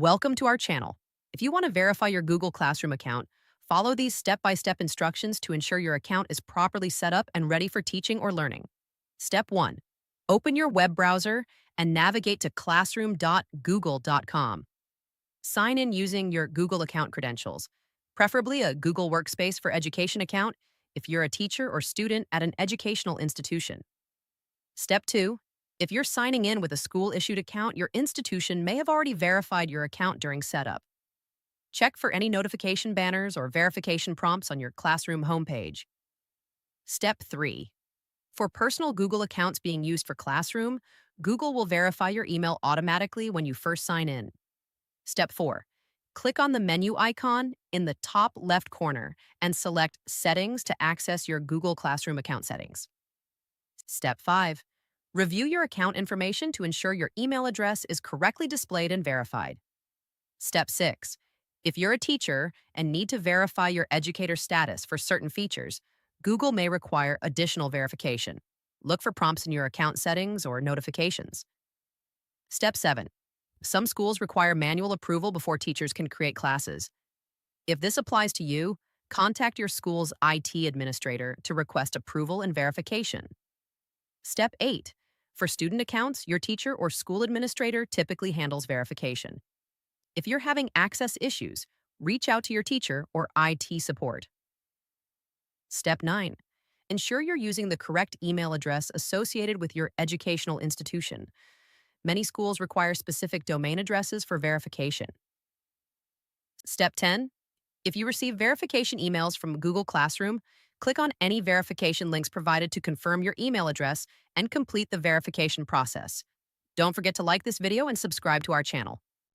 Welcome to our channel. If you want to verify your Google Classroom account, follow these step-by-step instructions to ensure your account is properly set up and ready for teaching or learning. Step 1. Open your web browser and navigate to classroom.google.com. Sign in using your Google account credentials, preferably a Google Workspace for Education account if you're a teacher or student at an educational institution. Step 2. If you're signing in with a school-issued account, your institution may have already verified your account during setup. Check for any notification banners or verification prompts on your Classroom homepage. Step 3. For personal Google accounts being used for Classroom, Google will verify your email automatically when you first sign in. Step 4. Click on the menu icon in the top left corner and select Settings to access your Google Classroom account settings. Step 5. Review your account information to ensure your email address is correctly displayed and verified. Step 6. If you're a teacher and need to verify your educator status for certain features, Google may require additional verification. Look for prompts in your account settings or notifications. Step 7. Some schools require manual approval before teachers can create classes. If this applies to you, contact your school's IT administrator to request approval and verification. Step 8. For student accounts, your teacher or school administrator typically handles verification. If you're having access issues, reach out to your teacher or IT support. Step 9. Ensure you're using the correct email address associated with your educational institution. Many schools require specific domain addresses for verification. Step 10. If you receive verification emails from Google Classroom, click on any verification links provided to confirm your email address and complete the verification process. Don't forget to like this video and subscribe to our channel.